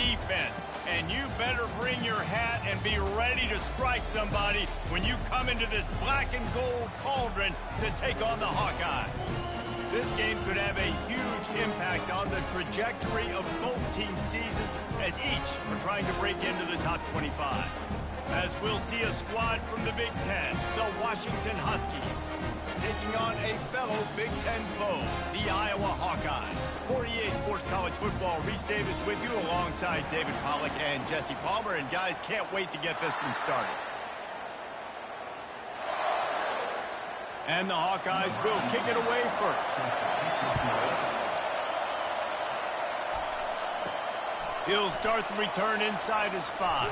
defense. And you better bring your hat and be ready to strike somebody when you come into this black and gold cauldron to take on the Hawkeyes. This game could have a huge impact on the trajectory of both teams' seasons as each are trying to break into the top 25. As we'll see a squad from the Big Ten, the Washington Huskies, taking on a fellow Big Ten foe, the Iowa Hawkeyes. For EA Sports College Football, Reese Davis with you alongside David Pollack and Jesse Palmer. And guys, can't wait to get this one started. And the Hawkeyes will kick it away first. He'll start the return inside his 5.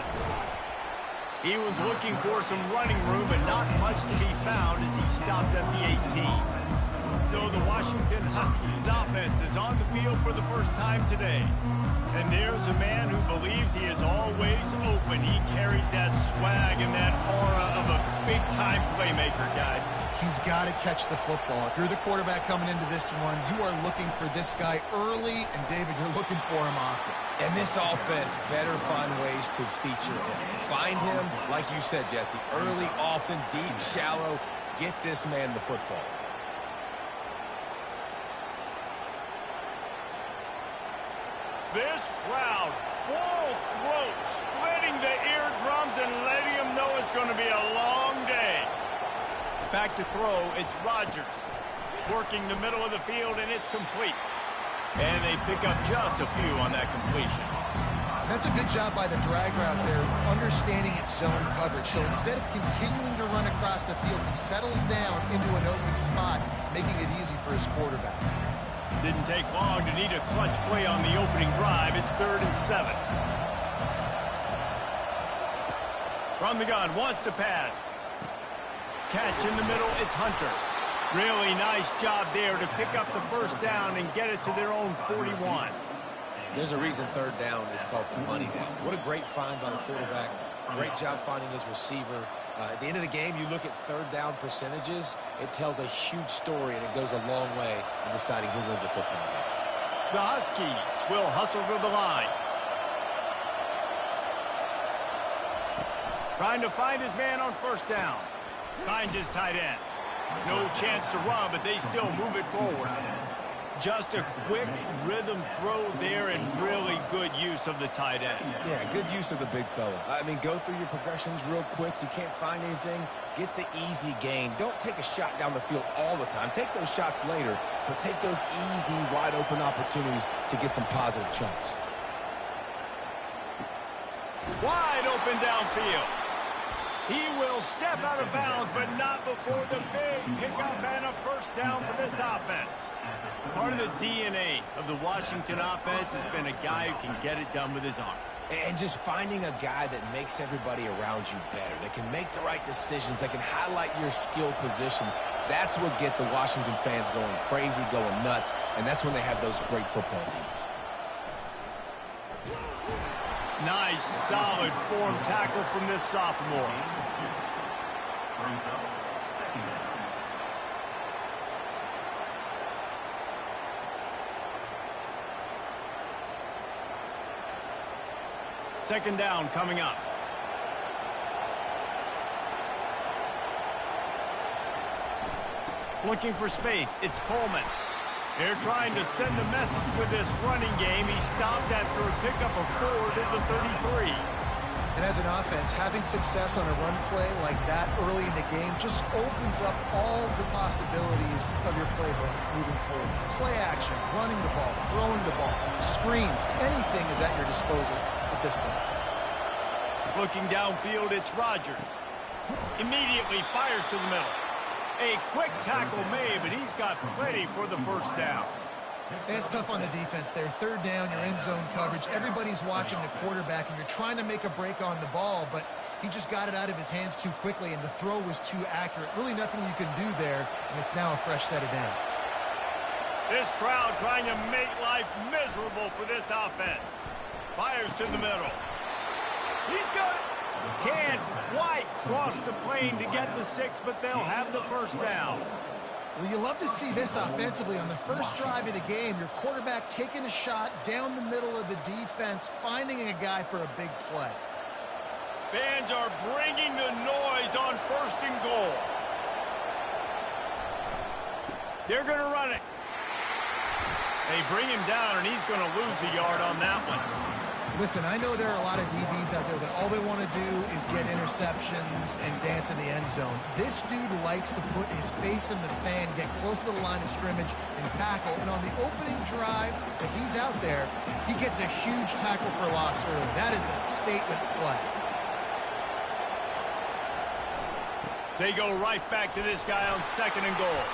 He was looking for some running room, but not much to be found as he stopped at the 18. So the Washington Huskies offense is on the field for the first time today. And there's a man who believes he is always open. He carries that swag and that aura of a big-time playmaker, guys. He's got to catch the football. If you're the quarterback coming into this one, you are looking for this guy early, and David, you're looking for him often. And this offense better find ways to feature him. Find him, like you said, Jesse, early, often, deep, shallow. Get this man the football. This crowd, full throat, splitting the eardrums and letting them know it's going to be a long day. Back to throw, it's Rodgers. Working the middle of the field, and it's complete. And they pick up just a few on that completion. That's a good job by the drag route there, understanding its zone coverage. So instead of continuing to run across the field, he settles down into an open spot, making it easy for his quarterback. Didn't take long to need a clutch play on the opening drive. It's 3rd and 7. From the gun, wants to pass. Catch in the middle, it's Hunter. Really nice job there to pick up the first down and get it to their own 41. There's a reason 3rd down is called the money down. What a great find by the quarterback. Great job finding his receiver. At the end of the game, you look at 3rd down percentages. It tells a huge story, and it goes a long way in deciding who wins a football game. The Huskies will hustle to the line. Trying to find his man on 1st down. Finds his tight end. No chance to run, but they still move it forward. Just a quick rhythm throw there and really good use of the tight end. Yeah, good use of the big fella. I mean, go through your progressions real quick. You can't find anything. Get the easy gain. Don't take a shot down the field all the time. Take those shots later, but take those easy, wide-open opportunities to get some positive chunks. Wide open downfield. He will step out of bounds, but not before the big pickup and a 1st down for this offense. Part of the DNA of the Washington offense has been a guy who can get it done with his arm. And just finding a guy that makes everybody around you better, that can make the right decisions, that can highlight your skill positions. That's what get the Washington fans going crazy, going nuts, and that's when they have those great football teams. Nice, solid form tackle from this sophomore. Second down coming up. Looking for space, it's Coleman. They're trying to send a message with this running game. He stopped after a pickup of 4 to the 33. And as an offense, having success on a run play like that early in the game just opens up all the possibilities of your playbook moving forward. Play action, running the ball, throwing the ball, screens, anything is at your disposal at this point. Looking downfield, it's Rodgers. Immediately fires to the middle. A quick tackle made, but he's got plenty for the 1st down. It's tough on the defense there. 3rd down, you're in zone coverage. Everybody's watching the quarterback, and you're trying to make a break on the ball, but he just got it out of his hands too quickly, and the throw was too accurate. Really nothing you can do there, and it's now a fresh set of downs. This crowd trying to make life miserable for this offense. Fires to the middle. He's got it. Can't quite cross the plane to get the 6, but they'll have the 1st down. Well, you love to see this offensively. On the first drive of the game, your quarterback taking a shot down the middle of the defense, finding a guy for a big play. Fans are bringing the noise on 1st and goal. They're going to run it. They bring him down, and he's going to lose a yard on that one. Listen, I know there are a lot of DBs out there that all they want to do is get interceptions and dance in the end zone. This dude likes to put his face in the fan, get close to the line of scrimmage, and tackle. And on the opening drive that he's out there, he gets a huge tackle for loss early. That is a statement play. They go right back to this guy on 2nd and goal.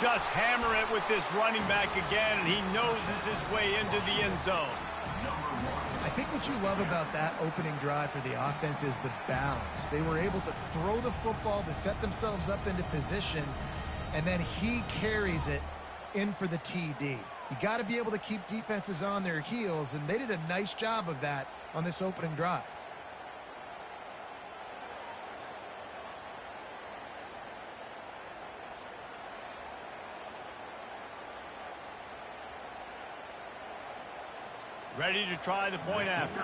Just hammer it with this running back again, and he noses his way into the end zone. I think what you love about that opening drive for the offense is the balance. They were able to throw the football to set themselves up into position, and then he carries it in for the TD. You got to be able to keep defenses on their heels, and they did a nice job of that on this opening drive. Ready to try the point after.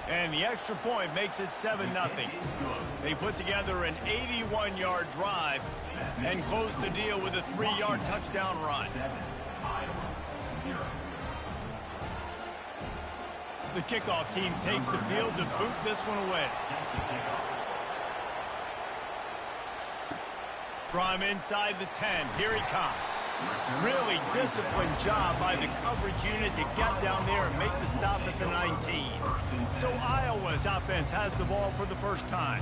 And the extra point makes it 7-0. They put together an 81-yard drive and close the deal with a 3-yard touchdown run. The kickoff team takes the field to boot this one away. From inside the 10, here he comes. Really disciplined job by the coverage unit to get down there and make the stop at the 19. So Iowa's offense has the ball for the first time.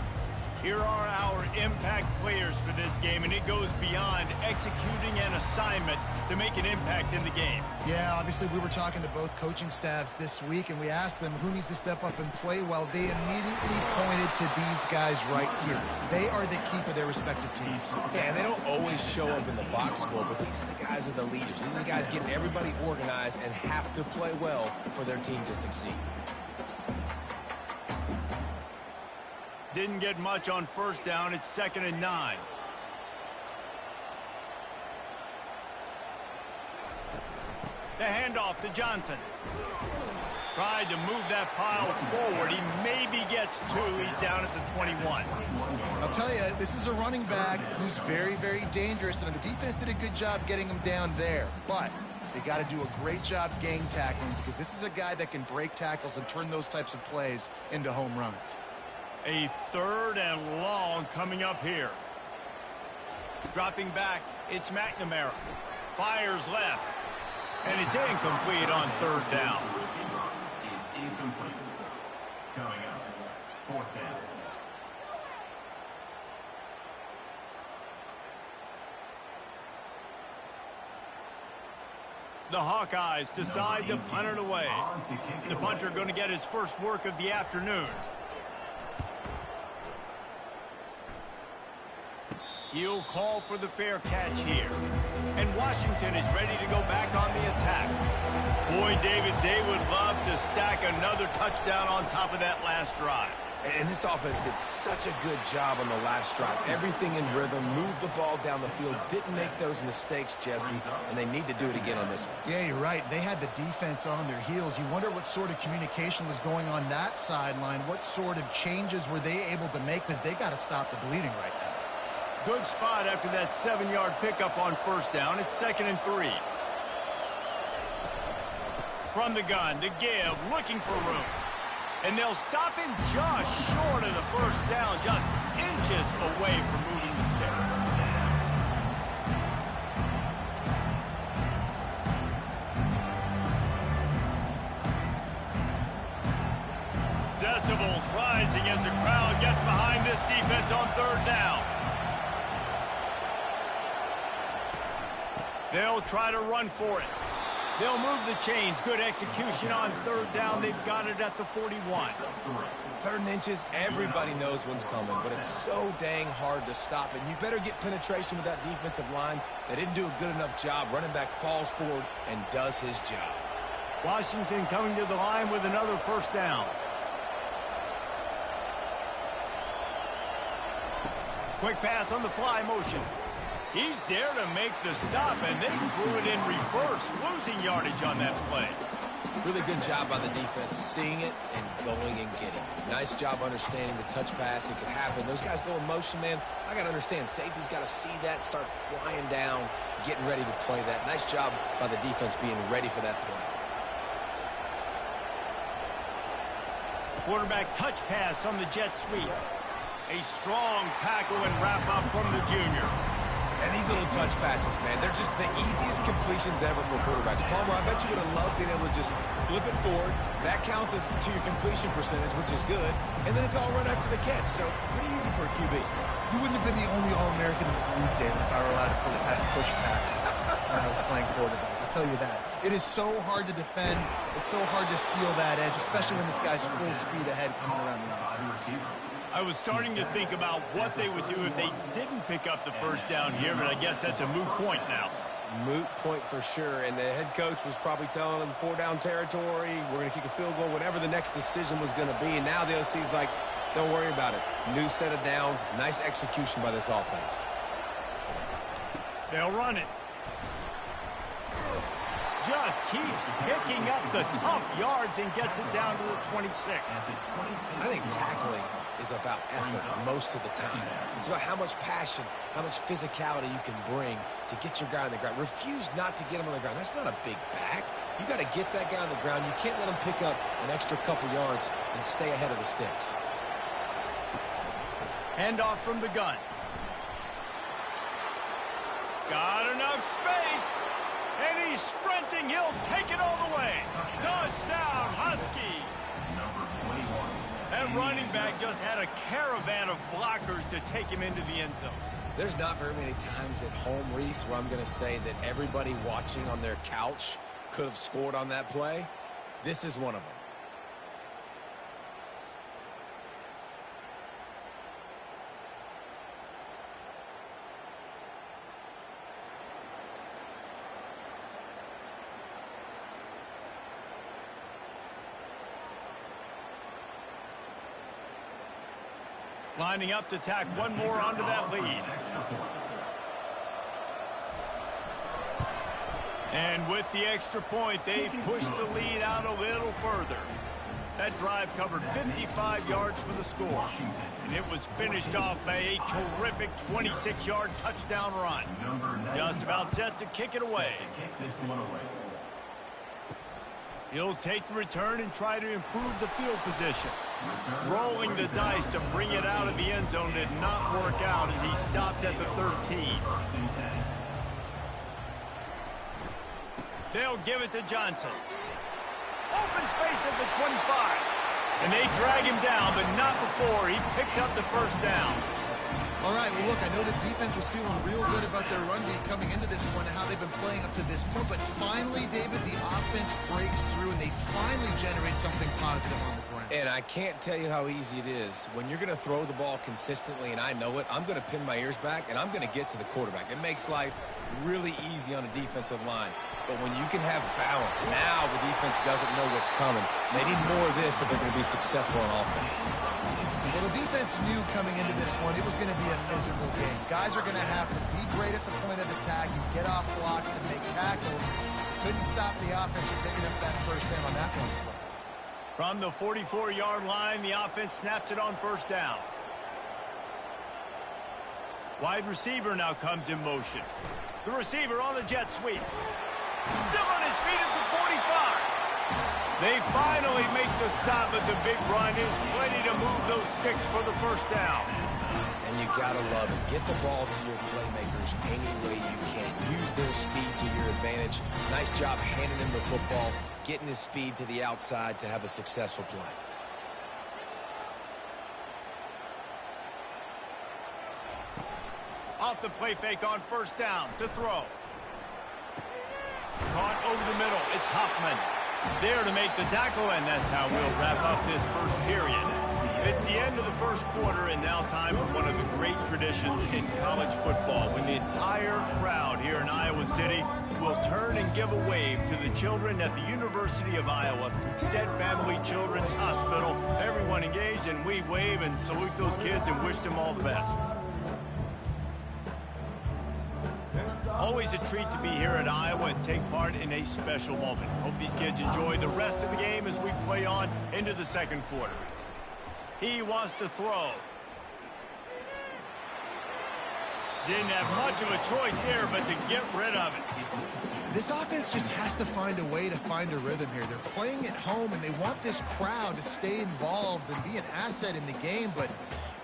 Here are our impact players for this game, and it goes beyond executing an assignment to make an impact in the game. Yeah, obviously we were talking to both coaching staffs this week, and we asked them who needs to step up and play well. They immediately pointed to these guys right here. They are the key for their respective teams. Yeah, and they don't always show up in the box score, but these are the guys that are the leaders. These are the guys getting everybody organized and have to play well for their team to succeed. Didn't get much on 1st down. It's 2nd and 9. The handoff to Johnson. Tried to move that pile forward. He maybe gets 2. He's down at the 21. I'll tell you, this is a running back who's very, very dangerous, and the defense did a good job getting him down there. But they got to do a great job gang tackling, because this is a guy that can break tackles and turn those types of plays into home runs. A 3rd and long coming up here. Dropping back, it's McNamara. Fires left. And it's incomplete on 3rd down. Is incomplete. Coming up, 4th down. The Hawkeyes decide to punt it away. The punter going to get his first work of the afternoon. He'll call for the fair catch here. And Washington is ready to go back on the attack. Boy, David, they would love to stack another touchdown on top of that last drive. And this offense did such a good job on the last drive. Everything in rhythm, moved the ball down the field, didn't make those mistakes, Jesse, and they need to do it again on this one. Yeah, you're right. They had the defense on their heels. You wonder what sort of communication was going on that sideline. What sort of changes were they able to make, because they got to stop the bleeding right now. Good spot after that 7-yard pickup on 1st down. It's 2nd and 3. From the gun, the give, looking for room. And they'll stop him just short of the 1st down, just inches away from moving the sticks. Decibels rising as the crowd gets behind this defense on 3rd down. They'll try to run for it. They'll move the chains. Good execution on 3rd down. They've got it at the 41. 3rd and inches, everybody knows what's coming, but it's so dang hard to stop. And you better get penetration with that defensive line. They didn't do a good enough job. Running back falls forward and does his job. Washington coming to the line with another 1st down. Quick pass on the fly motion. He's there to make the stop, and they threw it in reverse, losing yardage on that play. Really good job by the defense, seeing it and going and getting it. Nice job understanding the touch pass. It could happen. Those guys go in motion, man. I got to understand, safety's got to see that, start flying down, getting ready to play that. Nice job by the defense being ready for that play. Quarterback touch pass on the jet sweep. A strong tackle and wrap up from the junior. And these little touch passes, man, they're just the easiest completions ever for quarterbacks. Palmer, I bet you would have loved being able to just flip it forward. That counts as to your completion percentage, which is good. And then it's all run after the catch, so pretty easy for a QB. You wouldn't have been the only All-American in this league, David, if I were allowed to push passes when I was playing quarterback. I'll tell you that. It is so hard to defend. It's so hard to seal that edge, especially when this guy's full speed ahead coming around the outside. I was starting to think about what they would do if they didn't pick up the first down here, but I guess that's a moot point now. Moot point for sure, and the head coach was probably telling them 4-down territory, we're going to kick a field goal, whatever the next decision was going to be, and now the OC's like, don't worry about it. New set of downs, nice execution by this offense. They'll run it. Just keeps picking up the tough yards and gets it down to the 26. I think tackling is about effort most of the time. It's about how much passion, how much physicality you can bring to get your guy on the ground. Refuse not to get him on the ground. That's not a big back. You got to get that guy on the ground. You can't let him pick up an extra couple yards and stay ahead of the sticks. Handoff from the gun. Got enough space. And he's sprinting. He'll take it all the way. Touchdown, Huskies. That running back just had a caravan of blockers to take him into the end zone. There's not very many times at home, Reese, where I'm going to say that everybody watching on their couch could have scored on that play. This is one of them. Lining up to tack one more onto that lead. And with the extra point, they push the lead out a little further. That drive covered 55 yards for the score. And it was finished off by a terrific 26-yard touchdown run. Just about set to kick it away. He'll take the return and try to improve the field position. Rolling the dice to bring it out of the end zone did not work out as he stopped at the 13. They'll give it to Johnson. Open space at the 25. And they drag him down, but not before he picks up the first down. All right, well, look, I know the defense was feeling real good about their run game coming into this one and how they've been playing up to this point, but finally, David, the offense breaks through and they finally generate something positive on the ground. And I can't tell you how easy it is. When you're going to throw the ball consistently, and I know it, I'm going to pin my ears back, and I'm going to get to the quarterback. It makes life really easy on a defensive line. But when you can have balance, now the defense doesn't know what's coming. They need more of this if they're going to be successful on offense. Well, the defense knew coming into this one it was going to be a physical game. Guys are going to have to be great at the point of attack and get off blocks and make tackles. Couldn't stop the offense from picking up that first down on that one. From the 44-yard line, the offense snaps it on first down. Wide receiver now comes in motion. The receiver on the jet sweep. Still on his feet at the 45. They finally make the stop, but the big run is plenty to move those sticks for the first down. And you gotta love it. Get the ball to your playmakers any way you can. Use their speed to your advantage. Nice job handing him the football, getting his speed to the outside to have a successful play. Off the play fake on first down to throw. Caught over the middle. It's Huffman there to make the tackle, and that's how we'll wrap up this first period. It's the end of the first quarter, and now time for one of the great traditions in college football, when the entire crowd here in Iowa City will turn and give a wave to the children at the University of Iowa Stead Family Children's Hospital. Everyone engaged, and we wave and salute those kids and wish them all the best. Always a treat to be here at Iowa and take part in a special moment. Hope these kids enjoy the rest of the game as we play on into the second quarter. He wants to throw. Didn't have much of a choice there, but to get rid of it. This offense just has to find a way to find a rhythm here. They're playing at home, and they want this crowd to stay involved and be an asset in the game, but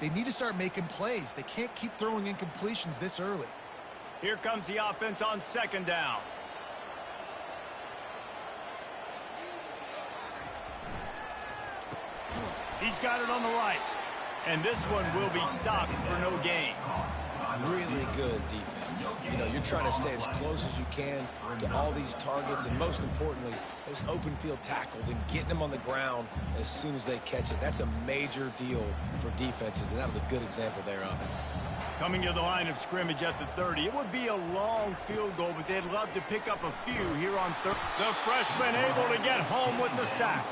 they need to start making plays. They can't keep throwing incompletions this early. Here comes the offense on second down. He's got it on the right. And this one will be stopped for no gain. Really good defense. You know, you're trying to stay as close as you can to all these targets, and most importantly, those open field tackles and getting them on the ground as soon as they catch it. That's a major deal for defenses, and that was a good example there of it. Coming to the line of scrimmage at the 30. It would be a long field goal, but they'd love to pick up a few here on third. The freshman able to get home with the sack.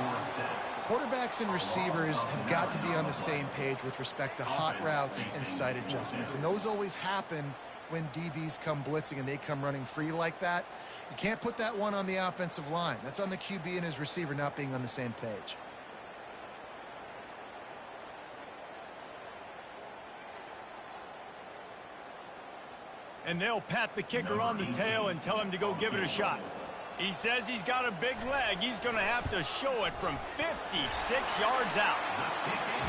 Quarterbacks and receivers have got to be on the same page with respect to hot routes and sight adjustments. And those always happen when DBs come blitzing and they come running free like that. You can't put that one on the offensive line. That's on the QB and his receiver not being on the same page. And they'll pat the kicker on the tail and tell him to go give it a shot. He says he's got a big leg. He's going to have to show it from 56 yards out.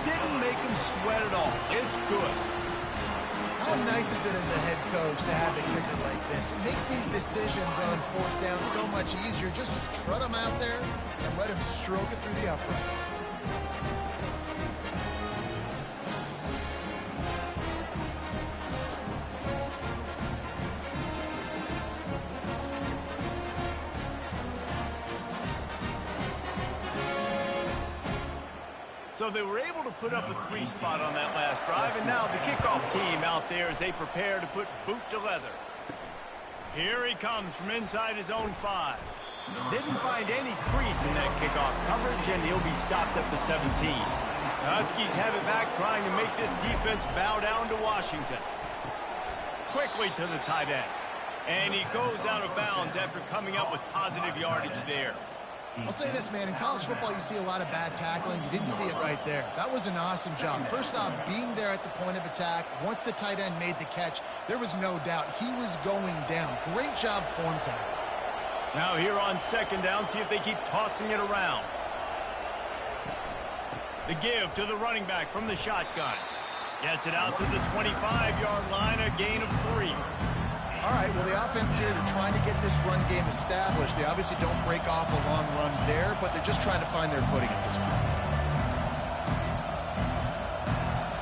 Didn't make him sweat at all. It's good. How nice is it as a head coach to have a kicker like this? It makes these decisions on fourth down so much easier. Just strut him out there and let him stroke it through the uprights. So they were able to put up a 3 spot on that last drive, and now the kickoff team out there as they prepare to put boot to leather. Here he comes from inside his own 5. Didn't find any crease in that kickoff coverage, and he'll be stopped at the 17. The Huskies have it back, trying to make this defense bow down to Washington. Quickly to the tight end. And he goes out of bounds after coming up with positive yardage there. I'll say this, man. In college football, you see a lot of bad tackling. You didn't see it right there. That was an awesome job. First off, being there at the point of attack. Once the tight end made the catch, there was no doubt he was going down. Great job form tackle. Now here on second down, see if they keep tossing it around. The give to the running back from the shotgun. Gets it out to the 25-yard line, a gain of 3. All right, well, the offense here, they're trying to get this run game established. They obviously don't break off a long run there, but they're just trying to find their footing at this point.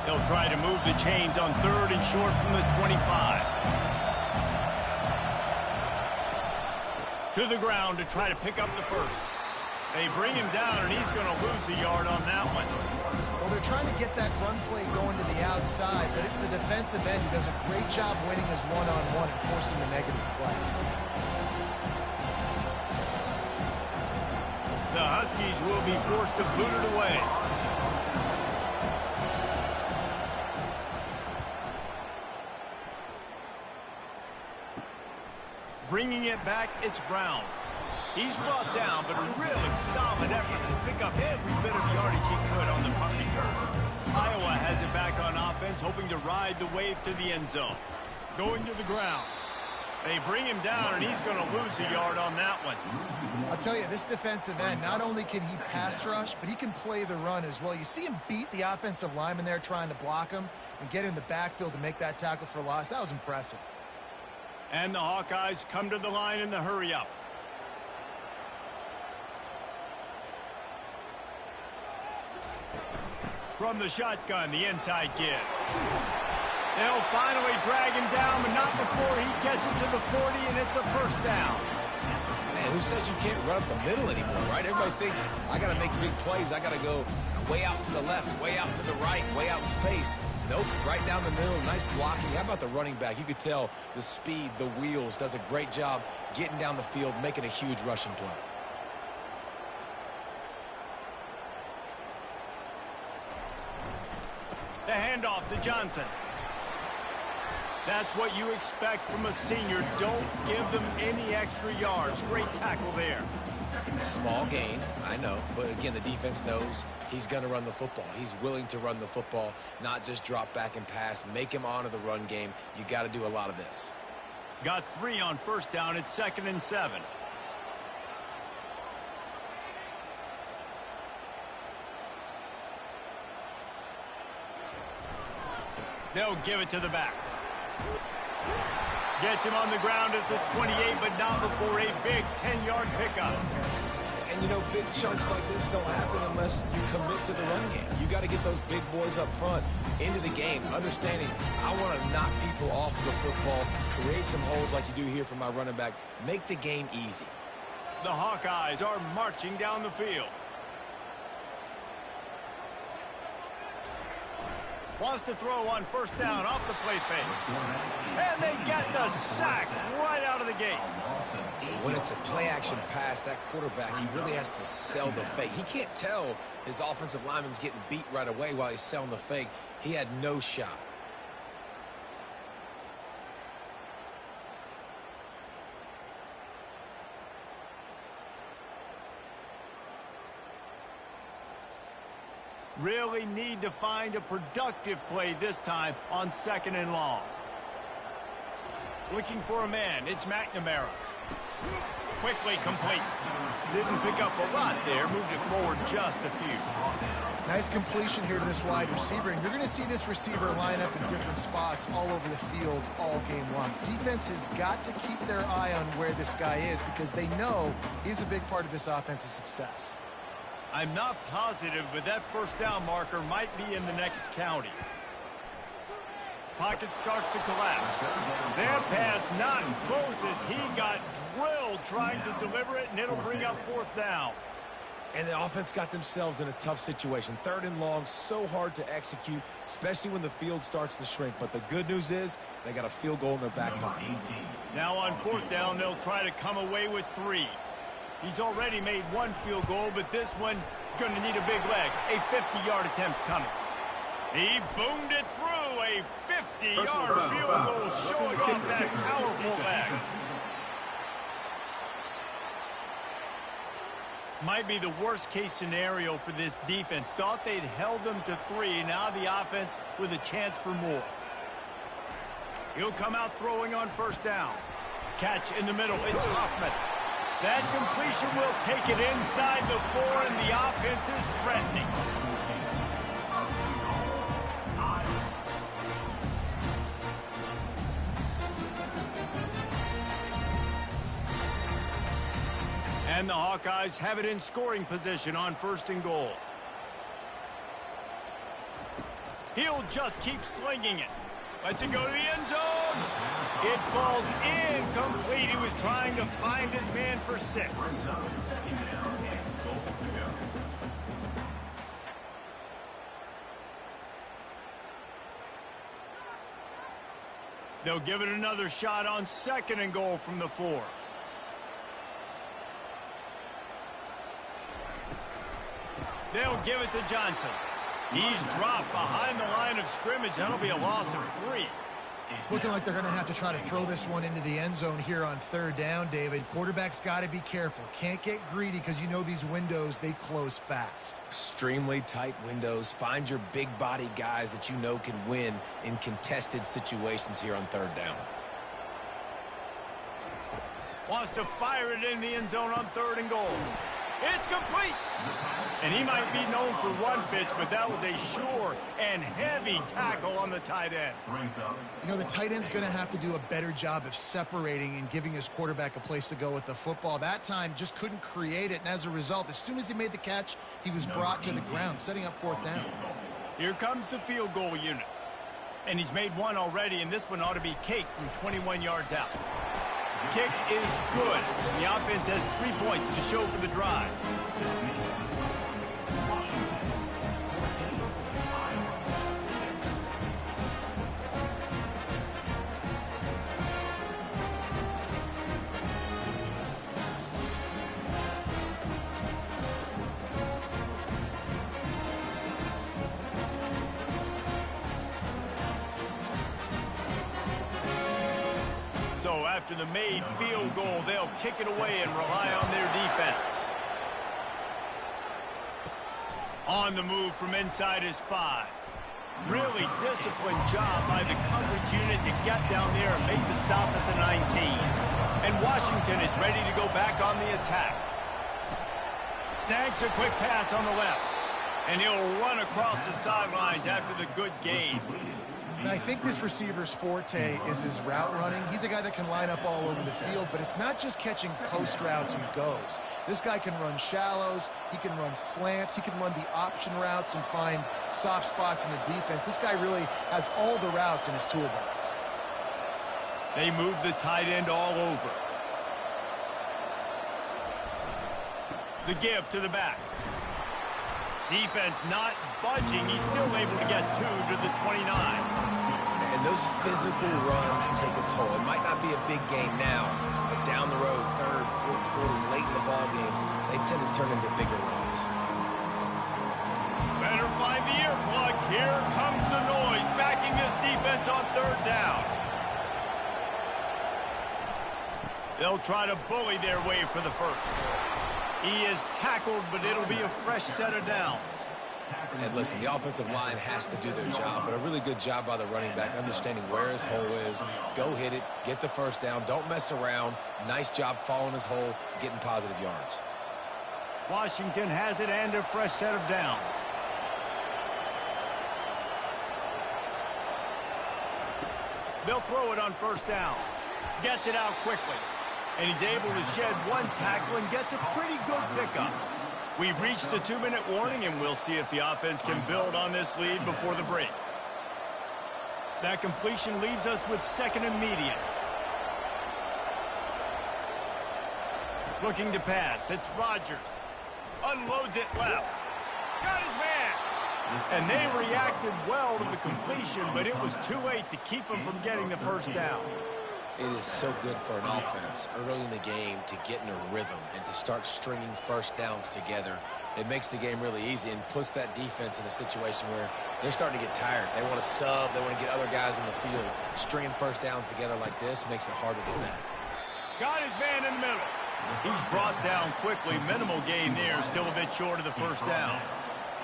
They'll try to move the chains on 3rd and short from the 25. To the ground to try to pick up the first. They bring him down, and he's going to lose a yard on that one. Well, they're trying to get that run play going to the outside, but it's the defensive end who does a great job winning his one-on-one and forcing the negative play. The Huskies will be forced to boot it away. Bringing it back, it's Brown. He's brought down, but a really solid effort to pick up every bit of yardage he could on the punt return. Iowa has it back on offense, hoping to ride the wave to the end zone. Going to the ground. They bring him down, and he's going to lose a yard on that one. I'll tell you, this defensive end, not only can he pass rush, but he can play the run as well. You see him beat the offensive lineman there trying to block him and get in the backfield to make that tackle for loss. That was impressive. And the Hawkeyes come to the line in the hurry-up. From the shotgun, the inside give. They'll finally drag him down, but not before he gets it to the 40, and it's a first down. Man, who says you can't run up the middle anymore, right? Everybody thinks, I got to make big plays. I got to go way out to the left, way out to the right, way out in space. Nope, right down the middle, nice blocking. How about the running back? You could tell the speed, the wheels, does a great job getting down the field, making a huge rushing play. The handoff to Johnson. That's what you expect from a senior. Don't give them any extra yards. Great tackle there. Small gain, I know, but again, the defense knows he's going to run the football. He's willing to run the football, not just drop back and pass. Make him honor the run game. You got to do a lot of this. Got 3 on first down. It's 2nd and 7. They'll give it to the back. Gets him on the ground at the 28, but not before a big 10-yard pickup. And, you know, big chunks like this don't happen unless you commit to the run game. You got to get those big boys up front into the game, understanding I want to knock people off the football, create some holes like you do here for my running back, make the game easy. The Hawkeyes are marching down the field. Wants to throw on first down off the play fake. And they get the sack right out of the gate. When it's a play-action pass, that quarterback, he really has to sell the fake. He can't tell his offensive lineman's getting beat right away while he's selling the fake. He had no shot. Really need to find a productive play this time on 2nd and long. Looking for a man. It's McNamara. Quickly complete. Didn't pick up a lot there. Moved it forward just a few. Nice completion here to this wide receiver, and you're going to see this receiver line up in different spots all over the field all game long. Defense has got to keep their eye on where this guy is because they know he's a big part of this offense's success. I'm not positive, but that first down marker might be in the next county. Pocket starts to collapse. That pass not closes. He got drilled trying to deliver it, and it'll bring up 4th down. And the offense got themselves in a tough situation. 3rd and long, so hard to execute, especially when the field starts to shrink. But the good news is they got a field goal in their back pocket. Now on 4th down, they'll try to come away with 3. He's already made 1 field goal, but this one is going to need a big leg. A 50-yard attempt coming. He boomed it through. A 50-yard field goal showing off that powerful leg. Might be the worst-case scenario for this defense. Thought they'd held them to 3. Now the offense with a chance for more. He'll come out throwing on first down. Catch in the middle. It's Hoffman. That completion will take it inside the 4, and the offense is threatening. And the Hawkeyes have it in scoring position on 1st and goal. He'll just keep slinging it. Lets it go to the end zone. It falls incomplete. He was trying to find his man for 6. They'll give it another shot on 2nd and goal from the 4. They'll give it to Johnson. He's dropped behind the line of scrimmage. That'll be a loss of 3. It's looking like they're going to have to try to throw this one into the end zone here on 3rd down, David. Quarterback's got to be careful. Can't get greedy because you know these windows, they close fast. Extremely tight windows. Find your big body guys that you know can win in contested situations here on 3rd down. Wants to fire it in the end zone on 3rd and goal. It's complete. And he might be known for run fits, but that was a sure and heavy tackle on the tight end. You know, the tight end's going to have to do a better job of separating and giving his quarterback a place to go with the football. That time just couldn't create it, and as a result, as soon as he made the catch, he was brought to the ground, setting up 4th down. Here comes the field goal unit. And he's made 1 already, and this one ought to be cake from 21 yards out. Kick is good. The offense has 3 points to show for the drive. So after the made field goal, they'll kick it away and rely on their defense. On the move from inside his 5. Really disciplined job by the coverage unit to get down there and make the stop at the 19. And Washington is ready to go back on the attack. Snags a quick pass on the left. And he'll run across the sidelines after the good gain. And I think this receiver's forte is his route running. He's a guy that can line up all over the field, but it's not just catching post routes and goes. This guy can run shallows, he can run slants, he can run the option routes and find soft spots in the defense. This guy really has all the routes in his toolbox. They move the tight end all over. The give to the back. Defense not budging. He's still able to get 2 to the 29. And those physical runs take a toll. It might not be a big game now, but down the road, third, fourth quarter, late in the ball games, they tend to turn into bigger runs. Better find the earplugs. Here comes the noise, backing this defense on third down. They'll try to bully their way for the first. He is tackled, but it'll be a fresh set of downs. And listen, the offensive line has to do their job, but a really good job by the running back, understanding where his hole is. Go hit it, get the first down, don't mess around. Nice job following his hole, getting positive yards. Washington has it and a fresh set of downs. They'll throw it on first down. Gets it out quickly. And he's able to shed one tackle and gets a pretty good pickup. We've reached the 2-minute warning, and we'll see if the offense can build on this lead before the break. That completion leaves us with 2nd and medium. Looking to pass. It's Rodgers. Unloads it left. Got his man. And they reacted well to the completion, but it was too late to keep him from getting the first down. It is so good for an offense early in the game to get in a rhythm and to start stringing first downs together. It makes the game really easy and puts that defense in a situation where they're starting to get tired. They want to sub. They want to get other guys in the field. Stringing first downs together like this makes it hard to defend. Got his man in the middle. He's brought down quickly. Minimal gain there. Still a bit short of the first down.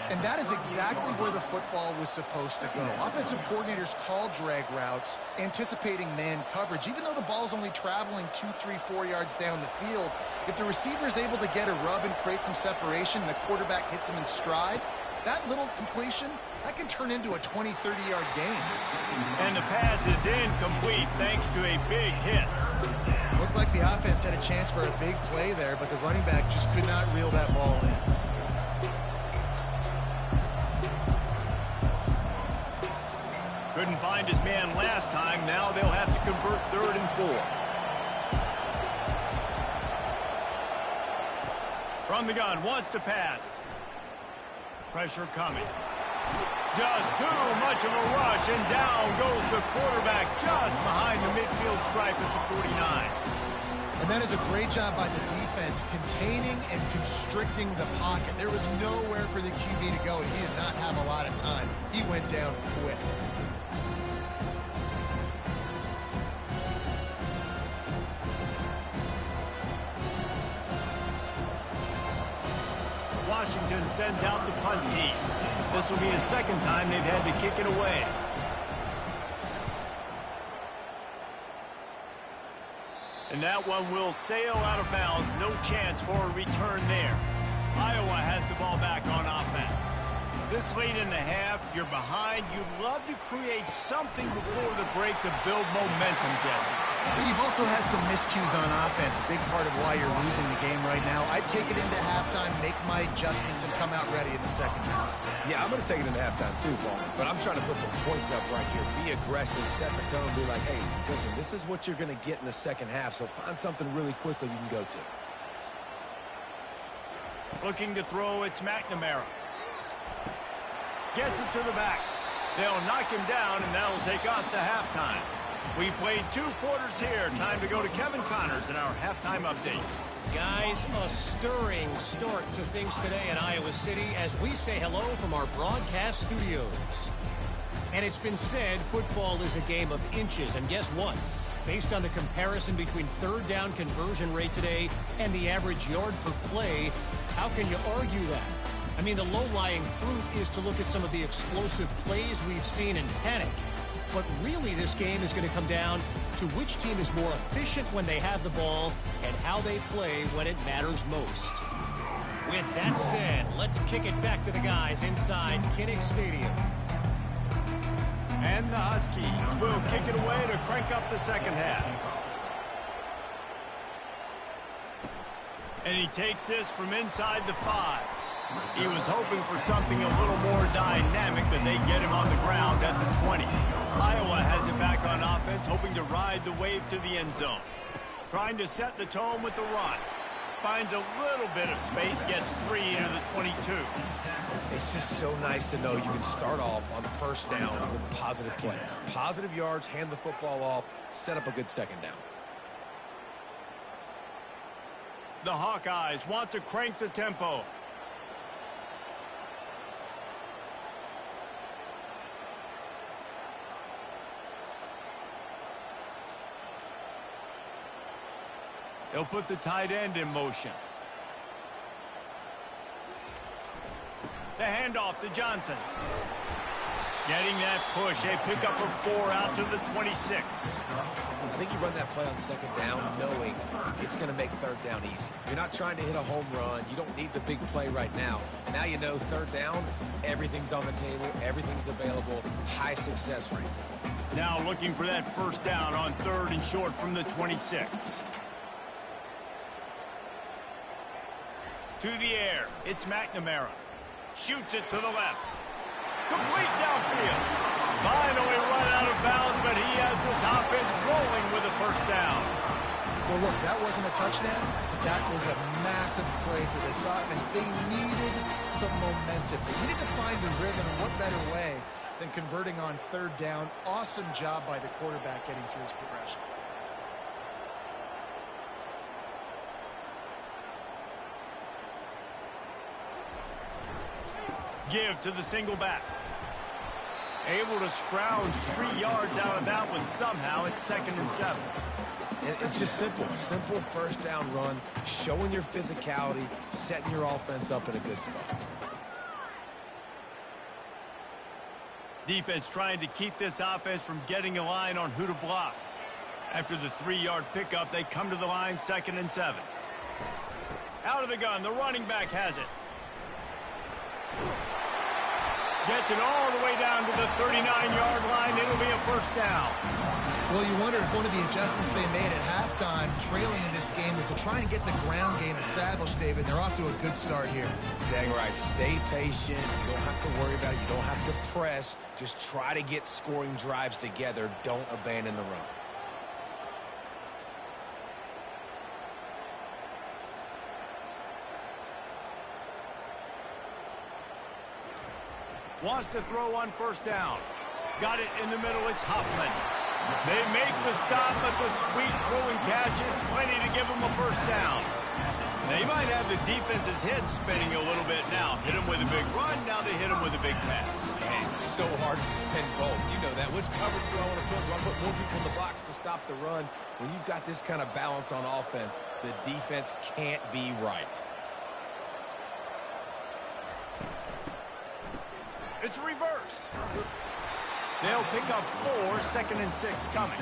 And that is exactly where the football was supposed to go. Offensive coordinators call drag routes, anticipating man coverage. Even though the ball's only traveling 2, 3, 4 yards down the field, if the receiver is able to get a rub and create some separation and the quarterback hits him in stride, that little completion, that can turn into a 20, 30-yard gain. And the pass is incomplete thanks to a big hit. Looked like the offense had a chance for a big play there, but the running back just could not reel that ball in. Couldn't find his man last time. Now they'll have to convert 3rd and 4. From the gun, wants to pass. Pressure coming. Just too much of a rush, and down goes the quarterback just behind the midfield stripe at the 49. And that is a great job by the defense, containing and constricting the pocket. There was nowhere for the QB to go, and he did not have a lot of time. He went down quick. Washington sends out the punt team. This will be the 2nd time they've had to kick it away. And that one will sail out of bounds. No chance for a return there. Iowa has the ball back on offense. This late in the half, you're behind. You'd love to create something before the break to build momentum, Jesse. You've also had some miscues on offense, a big part of why you're losing the game right now. I'd take it into halftime, make my adjustments, and come out ready in the 2nd half. Yeah, I'm going to take it into halftime too, Paul. But I'm trying to put some points up right here. Be aggressive, set the tone, be like, hey, listen, this is what you're going to get in the 2nd half, so find something really quickly you can go to. Looking to throw, it's McNamara. Gets it to the back. They'll knock him down, and that'll take us to halftime. We played 2 quarters here. Time to go to Kevin Connors in our halftime update. Guys, a stirring start to things today in Iowa City as we say hello from our broadcast studios. And it's been said football is a game of inches, and guess what? Based on the comparison between third down conversion rate today and the average yard per play, how can you argue that? I mean, the low-lying fruit is to look at some of the explosive plays we've seen in panic. But really, this game is going to come down to which team is more efficient when they have the ball and how they play when it matters most. With that said, let's kick it back to the guys inside Kinnick Stadium. And the Huskies will kick it away to crank up the second half. And he takes this from inside the 5. He was hoping for something a little more dynamic, but they get him on the ground at the 20. Iowa has it back on offense, hoping to ride the wave to the end zone. Trying to set the tone with the run. Finds a little bit of space, gets 3 into the 22. It's just so nice to know you can start off on first down with positive plays. Positive yards, hand the football off, set up a good second down. The Hawkeyes want to crank the tempo. They'll put the tight end in motion. The handoff to Johnson. Getting that push. A pickup of 4 out to the 26. I think you run that play on second down knowing it's going to make third down easy. You're not trying to hit a home run. You don't need the big play right now. Now you know third down, everything's on the table, everything's available, high success rate. Now looking for that first down on 3rd and short from the 26. To the air, it's McNamara. Shoots it to the left. Complete downfield. Finally run out of bounds, but he has this offense rolling with a first down. Well, look, that wasn't a touchdown. That was a massive play for this offense. They needed some momentum. They needed to find a rhythm, and what better way than converting on 3rd down. Awesome job by the quarterback getting through his progression. Give to the single back. Able to scrounge 3 yards out of that one somehow. It's 2nd and 7. It's just simple. Simple first down run, showing your physicality, setting your offense up in a good spot. Defense trying to keep this offense from getting a line on who to block. After the 3-yard pickup, they come to the line, 2nd and 7. Out of the gun, the running back has it. Gets it all the way down to the 39-yard line. It'll be a first down. Well, you wonder if one of the adjustments they made at halftime, trailing in this game, was to try and get the ground game established, David. They're off to a good start here. Dang right. Stay patient. You don't have to worry about it. You don't have to press. Just try to get scoring drives together. Don't abandon the run. Wants to throw on first down. Got it in the middle. It's Huffman. They make the stop, but the sweet throwing catch is plenty to give them a first down. They might have the defense's head spinning a little bit now. Hit them with a big run. Now they hit them with a big pass. And it's so hard to defend both. You know that. Which coverage do I want to put? Do I put more people in the box to stop the run? When you've got this kind of balance on offense, the defense can't be right. It's reverse. They'll pick up 4, 2nd and 6 coming.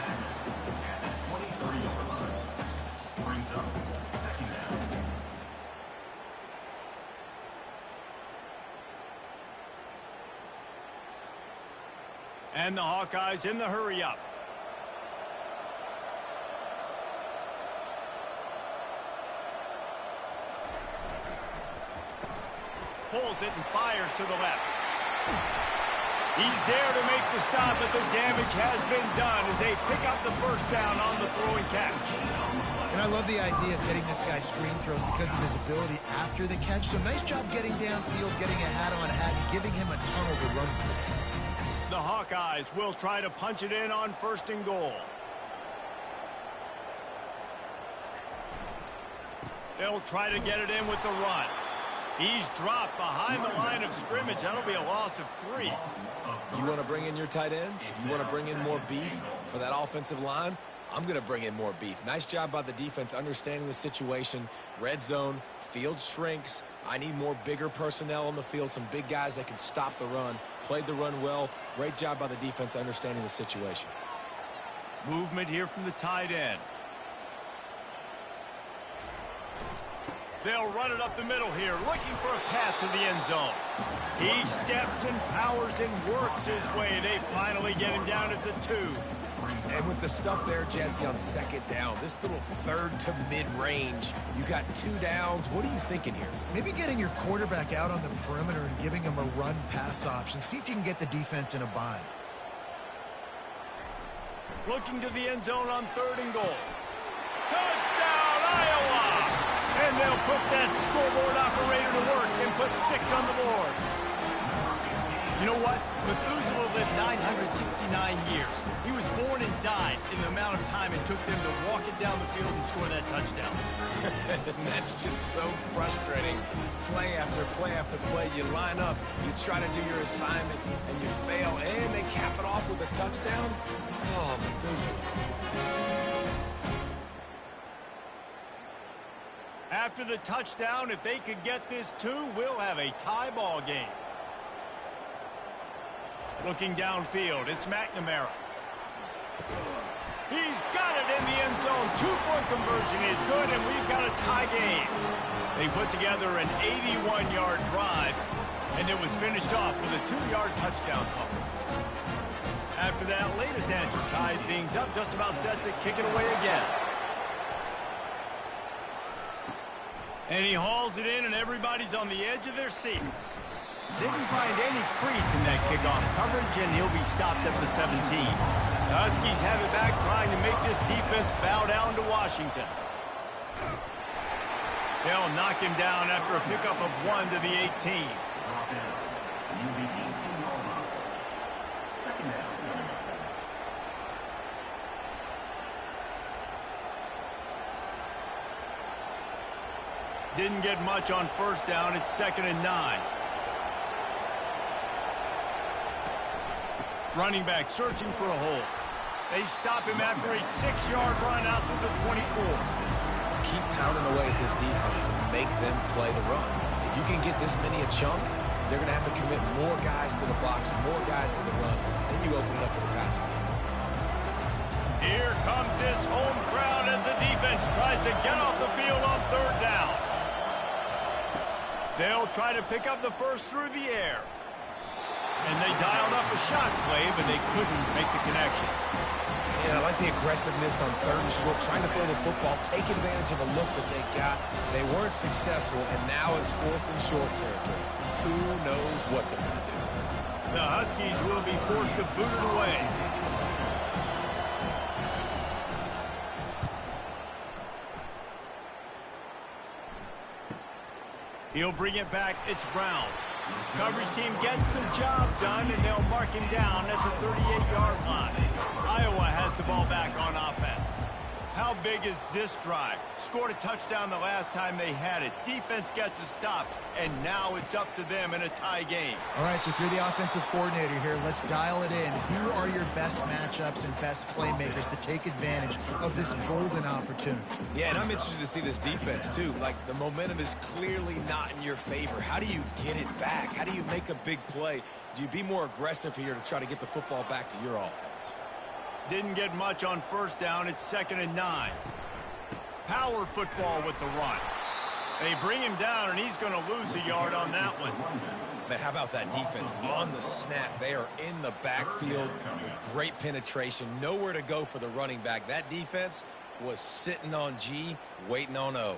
And the Hawkeyes in the hurry-up. Pulls it and fires to the left. He's there to make the stop, but the damage has been done as they pick up the first down on the throwing catch. And I love the idea of getting this guy screen throws because of his ability after the catch. So nice job getting downfield, getting a hat-on-hat, and giving him a tunnel to run through. The Hawkeyes will try to punch it in on 1st and goal. They'll try to get it in with the run. He's dropped behind the line of scrimmage. That'll be a loss of 3. You want to bring in your tight ends? You want to bring in more beef for that offensive line? I'm going to bring in more beef. Nice job by the defense understanding the situation. Red zone, field shrinks. I need more bigger personnel on the field, some big guys that can stop the run. Played the run well. Great job by the defense understanding the situation. Movement here from the tight end. They'll run it up the middle here, looking for a path to the end zone. He steps and powers and works his way. They finally get him down at the 2. And with the stuff there, Jesse, on second down, this little third to mid-range, you got 2 downs. What are you thinking here? Maybe getting your quarterback out on the perimeter and giving him a run-pass option. See if you can get the defense in a bind. Looking to the end zone on 3rd and goal. Touchdown, Iowa! And they'll put that scoreboard operator to work and put 6 on the board. You know what? Methuselah lived 969 years. He was born and died in the amount of time it took them to walk it down the field and score that touchdown. That's just so frustrating. Play after play after play. You line up, you try to do your assignment, and you fail, and they cap it off with a touchdown? Oh, Methuselah. After the touchdown, if they could get this 2, we'll have a tie ball game. Looking downfield, it's McNamara. He's got it in the end zone. 2-point conversion is good, and we've got a tie game. They put together an 81-yard drive, and it was finished off with a 2-yard touchdown toss. After that latest answer tied things up, just about set to kick it away again. And he hauls it in, and everybody's on the edge of their seats. Didn't find any crease in that kickoff coverage, and he'll be stopped at the 17. The Huskies have it back, trying to make this defense bow down to Washington. They'll knock him down after a pickup of 1 to the 18. Didn't get much on 1st down. It's 2nd and 9. Running back searching for a hole. They stop him after a 6-yard run out to the 24. Keep pounding away at this defense and make them play the run. If you can get this many a chunk, they're going to have to commit more guys to the box, more guys to the run. Then you open it up for the passing game. Here comes this home crowd as the defense tries to get off the field on 3rd down. They'll try to pick up the first through the air. And they dialed up a shot play, but they couldn't make the connection. Yeah, I like the aggressiveness on 3rd and short, trying to throw the football, take advantage of a look that they got. They weren't successful, and now it's 4th and short territory. Who knows what they're going to do? The Huskies will be forced to boot it away. He'll bring it back. It's Brown. Coverage team gets the job done, and they'll mark him down at the 38-yard line. Iowa has the ball back on offense. How big is this drive? Scored a touchdown the last time they had it. Defense gets a stop, and now it's up to them in a tie game. All right, so if you're the offensive coordinator here, let's dial it in. Who are your best matchups and best playmakers to take advantage of this golden opportunity? Yeah, and I'm interested to see this defense, too. Like, the momentum is clearly not in your favor. How do you get it back? How do you make a big play? Do you be more aggressive here to try to get the football back to your offense? Didn't get much on 1st down. It's 2nd and 9. Power football with the run. They bring him down, and he's going to lose a yard on that one. Man, how about that defense on the snap? They are in the backfield with great penetration. Nowhere to go for the running back. That defense was sitting on G, waiting on O.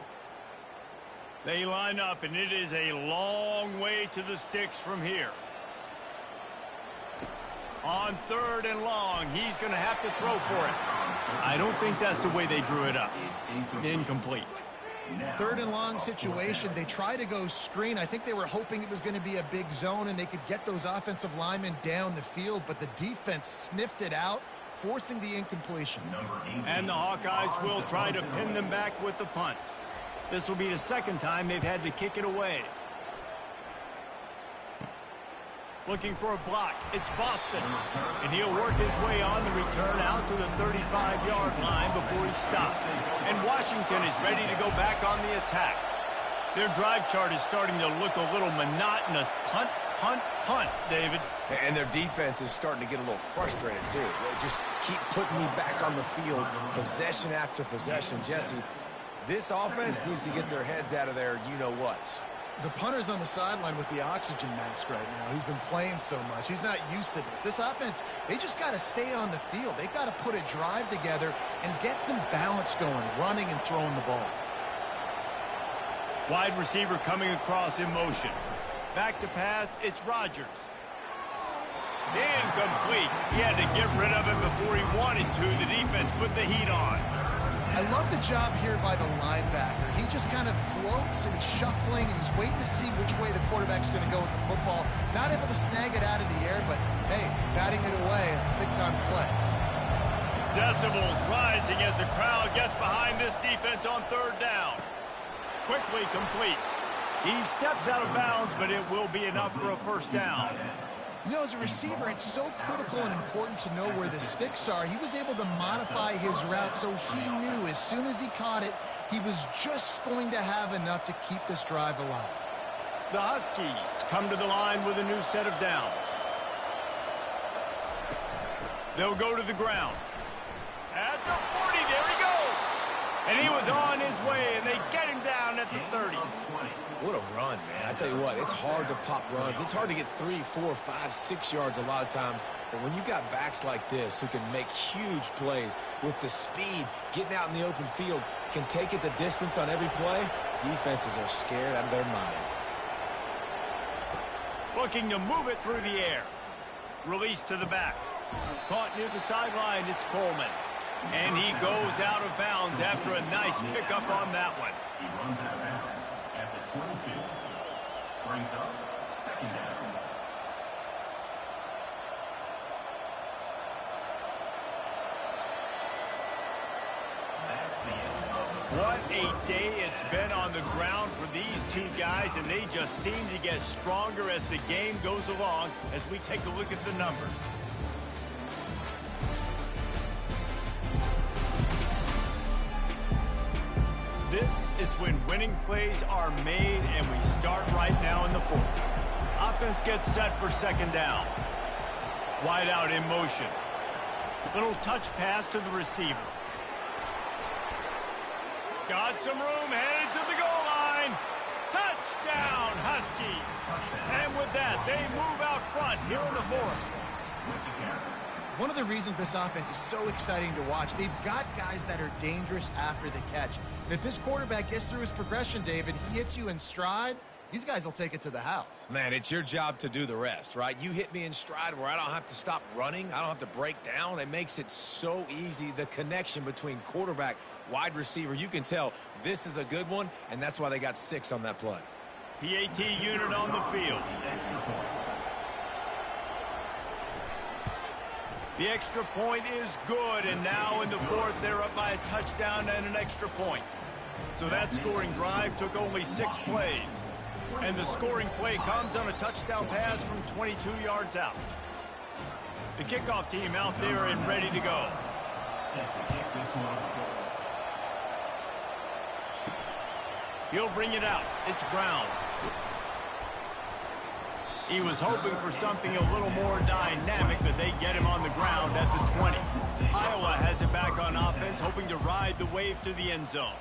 They line up, and it is a long way to the sticks from here. On 3rd and long, he's going to have to throw for it. I don't think that's the way they drew it up. Incomplete. 3rd and long situation. They try to go screen. I think they were hoping it was going to be a big zone and they could get those offensive linemen down the field, but the defense sniffed it out, forcing the incompletion. And the Hawkeyes will try to pin them back with the punt. This will be the 2nd time they've had to kick it away. Looking for a block. It's Boston. And he'll work his way on the return out to the 35-yard line before he stops. And Washington is ready to go back on the attack. Their drive chart is starting to look a little monotonous. Punt, punt, punt, David. And their defense is starting to get a little frustrated, too. They just keep putting me back on the field, possession after possession. Jesse, this offense needs to get their heads out of their you-know-whats. The punter's on the sideline with the oxygen mask right now. He's been playing so much. He's not used to this. This offense, they just got to stay on the field. They've got to put a drive together and get some balance going, running and throwing the ball. Wide receiver coming across in motion. Back to pass, it's Rodgers. Incomplete. He had to get rid of it before he wanted to. The defense put the heat on. I love the job here by the linebacker. He just kind of floats and he's shuffling and he's waiting to see which way the quarterback's going to go with the football. Not able to snag it out of the air, but hey, batting it away, it's a big-time play. Decibels rising as the crowd gets behind this defense on third down. Quickly complete. He steps out of bounds, but it will be enough for a first down. You know, as a receiver, it's so critical and important to know where the sticks are. He was able to modify his route so he knew as soon as he caught it, he was just going to have enough to keep this drive alive. The Huskies come to the line with a new set of downs. They'll go to the ground. At the 40, there he goes. And he was on his way, and they get him down at the 30. What a run, man. I tell you what, it's hard to pop runs. It's hard to get 3, 4, 5, 6 yards a lot of times. But when you got backs like this who can make huge plays with the speed, getting out in the open field, can take it the distance on every play, defenses are scared out of their mind. Looking to move it through the air. Release to the back. Caught near the sideline, it's Coleman. And he goes out of bounds after a nice pickup on that one. He runs out of bounds at the 22. Brings up second down. That's the end of. What a day it's been on the ground for these two guys, and they just seem to get stronger as the game goes along as we take a look at the numbers. This is when winning plays are made, and we start right now in the fourth. Offense gets set for second down. Wide out in motion. Little touch pass to the receiver. Got some room, headed to the goal line. Touchdown, Husky. And with that, they move out front here in the fourth. One of the reasons this offense is so exciting to watch, they've got guys that are dangerous after the catch. And if this quarterback gets through his progression, David, he hits you in stride, these guys will take it to the house. Man, it's your job to do the rest, right? You hit me in stride where I don't have to stop running. I don't have to break down. It makes it so easy. The connection between quarterback, wide receiver, you can tell this is a good one, and that's why they got 6 on that play. PAT unit on the field. The extra point is good, and now in the fourth, they're up by a touchdown and an extra point. So that scoring drive took only 6 plays. And the scoring play comes on a touchdown pass from 22 yards out. The kickoff team out there and ready to go. Set to kick this one. He'll bring it out. It's Brown. He was hoping for something a little more dynamic, but they get him on the ground at the 20. Iowa has it back on offense, hoping to ride the wave to the end zone.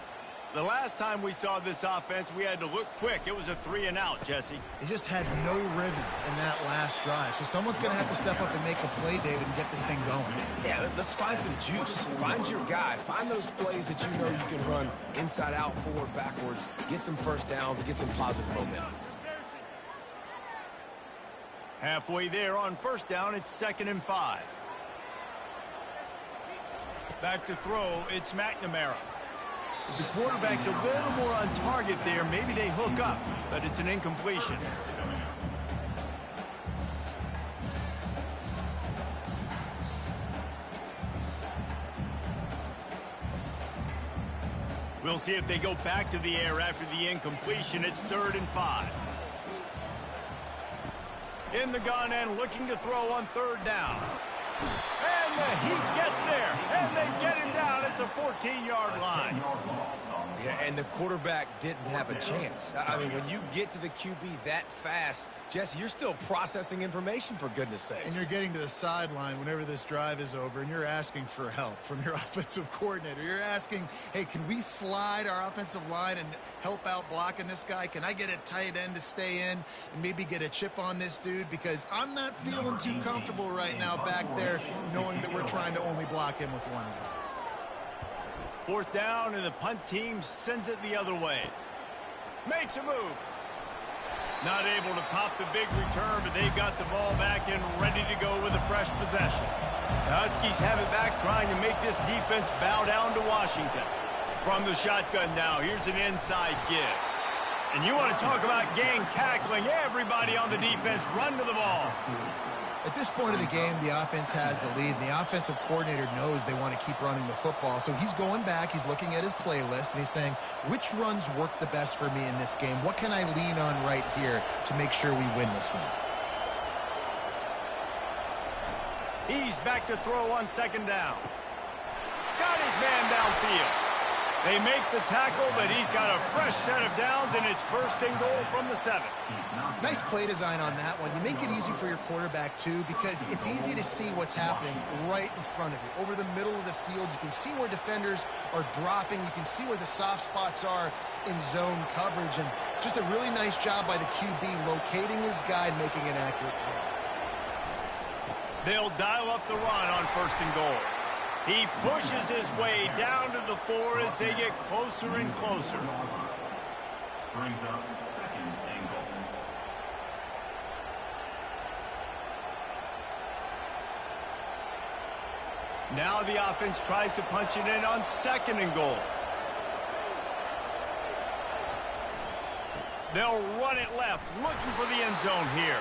The last time we saw this offense, we had to look quick. It was a 3-and-out, Jesse. They just had no rhythm in that last drive. So someone's going to have to step up and make a play, David, and get this thing going. Yeah, let's find some juice. Find your guy. Find those plays that you know you can run inside out, forward, backwards. Get some first downs. Get some positive momentum. Halfway there on first down, it's 2nd and 5. Back to throw, it's McNamara. If the quarterback's a little more on target there, maybe they hook up, but it's an incompletion. We'll see if they go back to the air after the incompletion. It's 3rd and 5. In the gun and looking to throw on third down. And the Heat gets there, and they get him down at the 14-yard line. Yeah, and the quarterback didn't have a chance. I mean, when you get to the QB that fast, Jesse, you're still processing information, for goodness sakes. And you're getting to the sideline whenever this drive is over, and you're asking for help from your offensive coordinator. You're asking, hey, can we slide our offensive line and help out blocking this guy? Can I get a tight end to stay in and maybe get a chip on this dude? Because I'm not feeling too comfortable right now back there knowing that we're trying to only block him with one guy. Fourth down, and the punt team sends it the other way. Makes a move. Not able to pop the big return, but they've got the ball back and ready to go with a fresh possession. The Huskies have it back, trying to make this defense bow down to Washington. From the shotgun now, here's an inside give. And you want to talk about gang tackling. Everybody on the defense run to the ball. At this point of the game, the offense has the lead, and the offensive coordinator knows they want to keep running the football. So he's going back, he's looking at his playlist, and he's saying, which runs work the best for me in this game? What can I lean on right here to make sure we win this one? He's back to throw on second down. Got his man downfield. They make the tackle, but he's got a fresh set of downs, and it's first and goal from the 7. Nice play design on that one. You make it easy for your quarterback, too, because it's easy to see what's happening right in front of you. Over the middle of the field, you can see where defenders are dropping. You can see where the soft spots are in zone coverage. And just a really nice job by the QB locating his guy and making an accurate throw. They'll dial up the run on first and goal. He pushes his way down to the 4 as they get closer and closer. Brings up second and goal. Now the offense tries to punch it in on second and goal. They'll run it left, looking for the end zone here.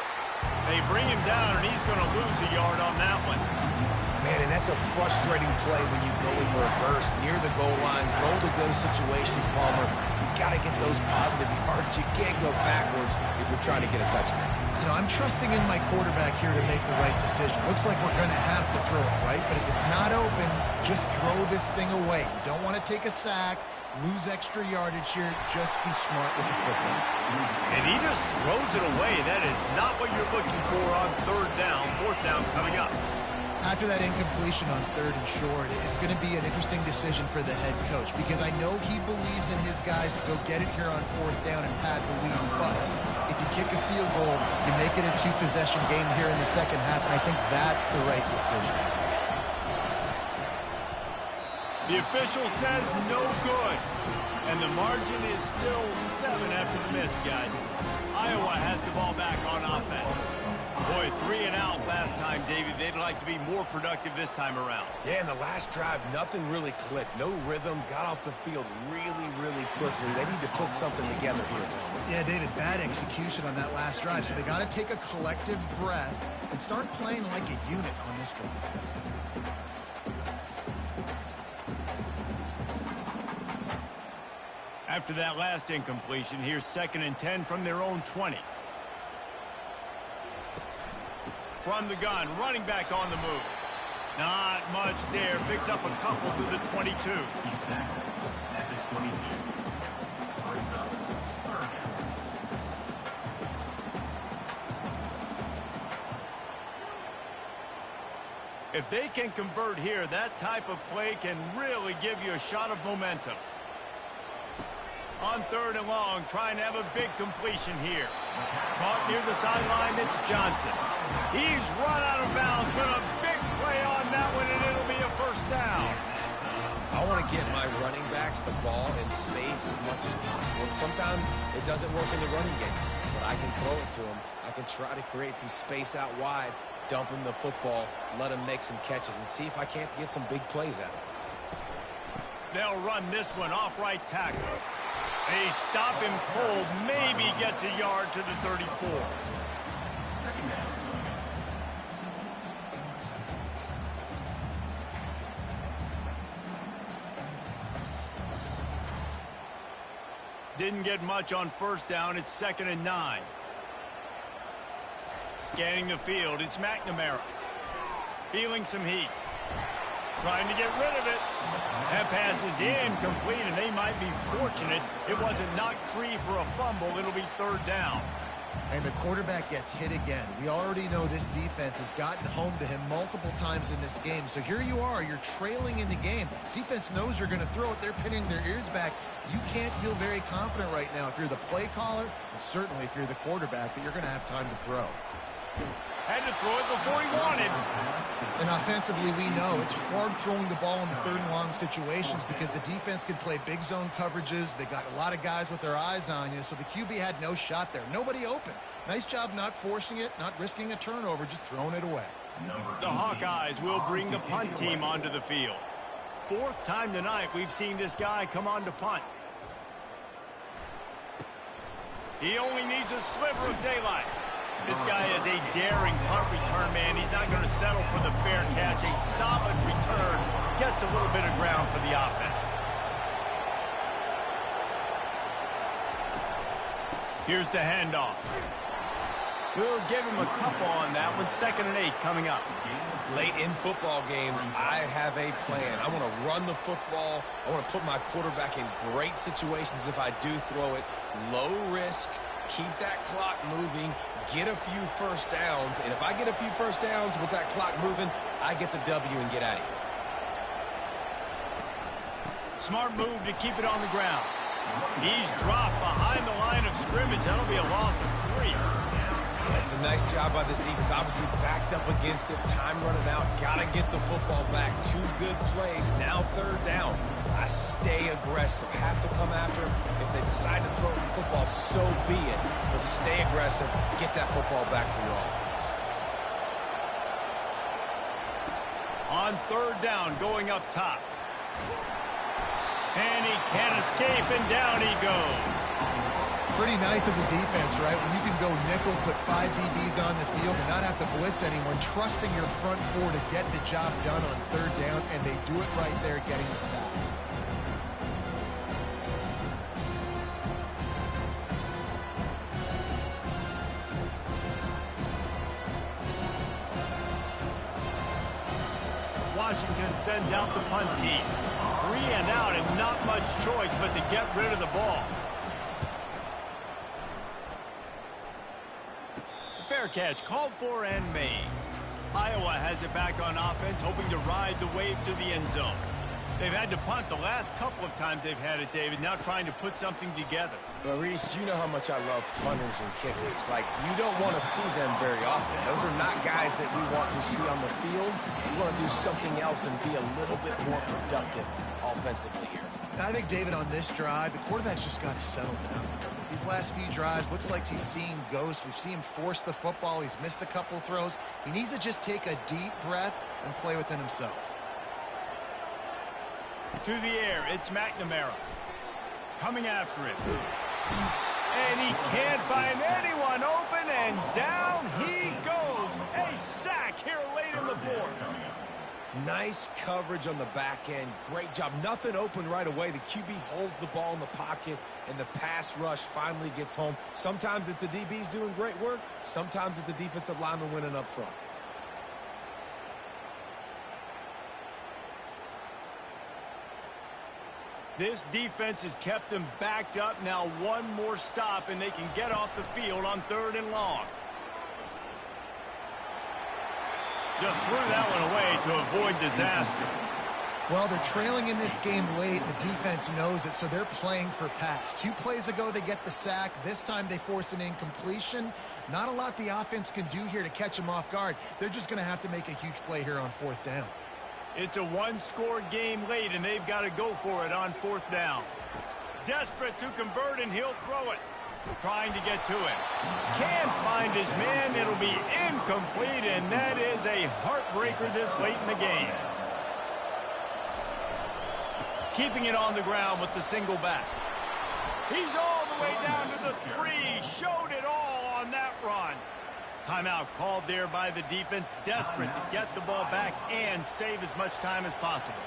They bring him down, and he's going to lose a yard on that one. Man, and that's a frustrating play when you go in reverse near the goal line. Goal-to-go situations, Palmer. You got to get those positive yards. You can't go backwards if you're trying to get a touchdown. You know, I'm trusting in my quarterback here to make the right decision. Looks like we're going to have to throw it, right? But if it's not open, just throw this thing away. You don't want to take a sack, lose extra yardage here. Just be smart with the football. And he just throws it away. That is not what you're looking for on third down. Fourth down coming up. After that incompletion on third and short, it's going to be an interesting decision for the head coach because I know he believes in his guys to go get it here on fourth down and pad the lead. But if you kick a field goal, you make it a two-possession game here in the second half, and I think that's the right decision. The official says no good. And the margin is still 7 after the miss, guys. Iowa has the ball back on offense. Boy, 3 and out last time, David. They'd like to be more productive this time around. Yeah, in the last drive, nothing really clicked. No rhythm, got off the field really, really quickly. They need to put something together here. Yeah, David, bad execution on that last drive. So they got to take a collective breath and start playing like a unit on this drive. After that last incompletion, here's 2nd and 10 from their own 20. From the gun, running back on the move. Not much there. Picks up a couple to the 22. He's back at the 22. Brings up third down. If they can convert here, that type of play can really give you a shot of momentum. On third and long, trying to have a big completion here. Caught near the sideline, it's Johnson. He's run out of bounds, but a big play on that one, and it'll be a first down. I want to get my running backs the ball in space as much as possible. And sometimes it doesn't work in the running game, but I can throw it to him. I can try to create some space out wide, dump him the football, let him make some catches, and see if I can't get some big plays out of him. They'll run this one off right tackle. They stop him cold, maybe gets a yard to the 34. Second down. Didn't get much on first down. It's 2nd and 9. Scanning the field, it's McNamara. Feeling some heat. Trying to get rid of it. That pass is incomplete, and they might be fortunate it wasn't knocked free for a fumble. It'll be third down. And the quarterback gets hit again. We already know this defense has gotten home to him multiple times in this game. So here you are, you're trailing in the game. Defense knows you're going to throw it. They're pinning their ears back. You can't feel very confident right now if you're the play caller, and certainly if you're the quarterback, that you're going to have time to throw. Had to throw it before he wanted. And offensively, we know it's hard throwing the ball in third and long situations because the defense can play big zone coverages. They got a lot of guys with their eyes on you, so the QB had no shot there. Nobody open. Nice job not forcing it, not risking a turnover, just throwing it away. The Hawkeyes will bring the punt team onto the field. Fourth time tonight we've seen this guy come on to punt. He only needs a sliver of daylight. This guy is a daring punt return man. He's not going to settle for the fair catch. A solid return gets a little bit of ground for the offense. Here's the handoff. We'll give him a couple on that one. 2nd and 8 coming up. Late in football games, I have a plan. I want to run the football. I want to put my quarterback in great situations if I do throw it. Low risk, keep that clock moving, get a few first downs. And if I get a few first downs with that clock moving, I get the W and get out of here. Smart move to keep it on the ground. He's dropped behind the line of scrimmage. That'll be a loss of 3. Yeah, it's a nice job by this defense. Obviously backed up against it. Time running out. Got to get the football back. 2 good plays. Now 3rd down. I stay aggressive. Have to come after him. If they decide to throw the football, so be it. But stay aggressive. Get that football back for your offense. On 3rd down, going up top. And he can't escape, and down he goes. Pretty nice as a defense, right? When you can go nickel, put 5 DBs on the field and not have to blitz anyone, trusting your front 4 to get the job done on 3rd down, and they do it right there, getting the sack. Washington sends out the punt team. 3 and out, and not much choice but to get rid of the ball. Fair catch called for and made. Iowa has it back on offense, hoping to ride the wave to the end zone. They've had to punt the last couple of times they've had it, David, now trying to put something together. Well, Reese, you know how much I love punters and kickers. Like, you don't want to see them very often. Those are not guys that we want to see on the field. We want to do something else and be a little bit more productive offensively here. I think, David, on this drive, the quarterback's just got to settle down. These last few drives, looks like he's seeing ghosts. We've seen him force the football. He's missed a couple throws. He needs to just take a deep breath and play within himself. To the air, it's McNamara. Coming after him. And he can't find anyone open, and down he goes. A sack here late in the 4th. Nice coverage on the back end. Great job. Nothing open right away. The QB holds the ball in the pocket, and the pass rush finally gets home. Sometimes it's the DBs doing great work. Sometimes it's the defensive lineman winning up front. This defense has kept them backed up. Now one more stop, and they can get off the field on 3rd and long. Just threw that one away to avoid disaster. Well, they're trailing in this game late. The defense knows it, so they're playing for pass. 2 plays ago, they get the sack. This time, they force an incompletion. Not a lot the offense can do here to catch them off guard. They're just going to have to make a huge play here on 4th down. It's a 1-score game late, and they've got to go for it on 4th down. Desperate to convert, and he'll throw it. Trying to get to him. Can't find his man. It'll be incomplete, and that is a heartbreaker this late in the game. Keeping it on the ground with the single back. He's all the way down to the 3. Showed it all on that run. Timeout called there by the defense, desperate to get the ball back and save as much time as possible.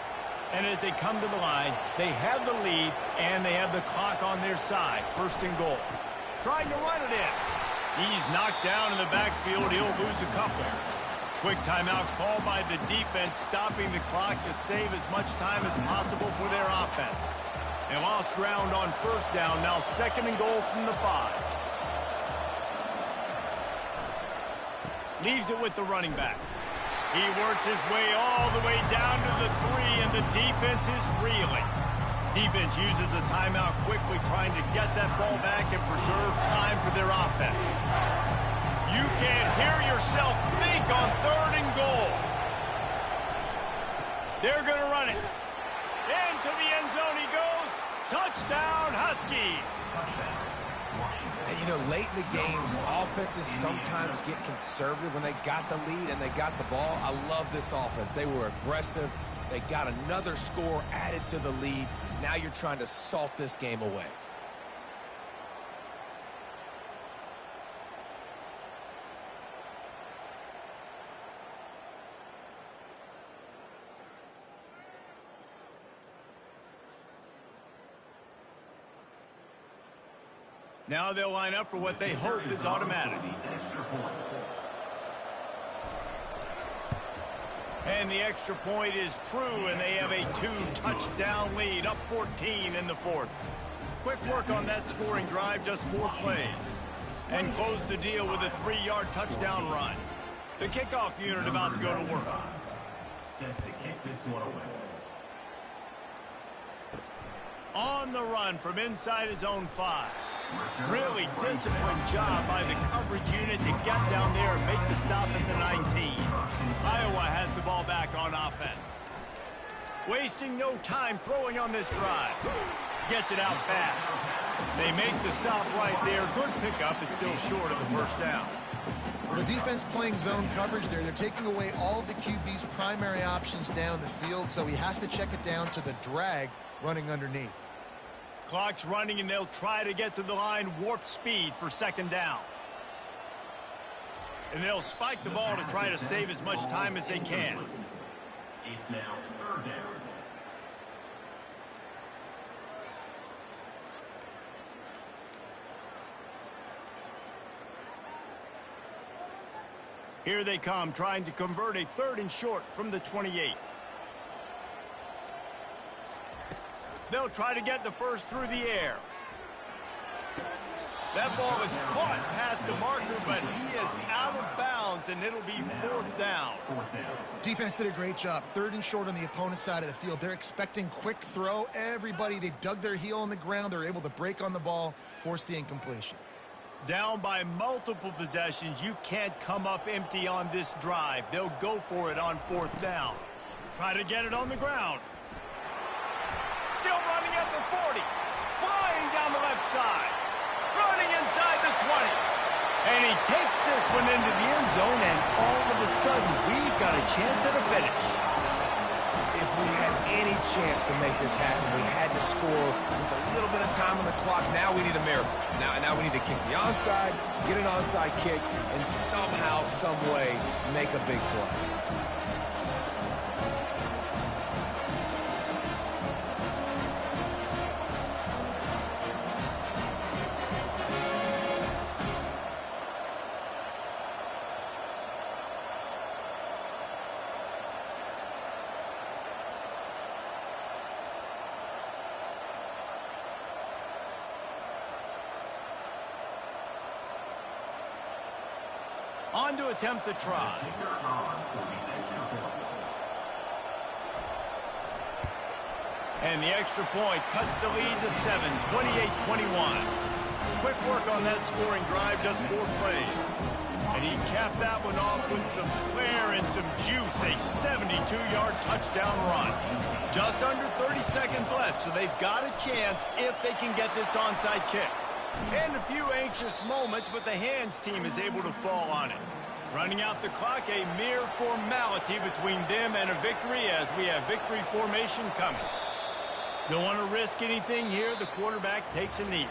And as they come to the line, they have the lead and they have the clock on their side. 1st and goal. Trying to run it in. He's knocked down in the backfield. He'll lose a couple. Quick timeout called by the defense, stopping the clock to save as much time as possible for their offense. They lost ground on first down. Now 2nd and goal from the 5. Leaves it with the running back. He works his way all the way down to the 3, and the defense is reeling. Defense uses a timeout quickly, trying to get that ball back and preserve time for their offense. You can't hear yourself think on 3rd and goal. They're going to run it. Into the end zone he goes. Touchdown, Huskies. And, you know, late in the games, offenses sometimes get conservative when they got the lead and they got the ball. I love this offense. They were aggressive. They got another score added to the lead. Now you're trying to salt this game away. Now they'll line up for what they hope is automatic. And the extra point is true, and they have a 2-touchdown lead, up 14 in the 4th. Quick work on that scoring drive, just 4 plays. And close the deal with a 3-yard touchdown run. The kickoff unit about to go to work. Set to kick this one away. On the run from inside his own 5. Really disciplined job by the coverage unit to get down there and make the stop at the 19. Iowa has the ball back on offense. Wasting no time throwing on this drive. Gets it out fast. They make the stop right there. Good pickup. It's still short of the first down. The defense playing zone coverage there. They're taking away all of the QB's primary options down the field, so he has to check it down to the drag running underneath. Clock's running, and they'll try to get to the line warp speed for 2nd down. And they'll spike the ball to try to save as much time as they can. It's now 3rd down. Here they come, trying to convert a 3rd and short from the 28. They'll try to get the first through the air. That ball is caught past the marker, but he is out of bounds, and it'll be 4th down. Defense did a great job. 3rd and short on the opponent's side of the field. They're expecting quick throw. Everybody, they dug their heel on the ground. They're able to break on the ball, force the incompletion. Down by multiple possessions, you can't come up empty on this drive. They'll go for it on 4th down. Try to get it on the ground. Still running at the 40. Flying down the left side. Running inside the 20. And he takes this one into the end zone, and all of a sudden, we've got a chance at a finish. If we had any chance to make this happen, we had to score with a little bit of time on the clock. Now we need a miracle. Now we need to kick the onside, get an onside kick, and somehow, some way, make a big play. On to attempt the try. And the extra point cuts the lead to 7, 28-21. Quick work on that scoring drive, just 4 plays. And he capped that one off with some flair and some juice, a 72-yard touchdown run. Just under 30 seconds left, so they've got a chance if they can get this onside kick. And a few anxious moments, but the hands team is able to fall on it. Running out the clock, a mere formality between them and a victory as we have victory formation coming. Don't want to risk anything here. The quarterback takes a knee.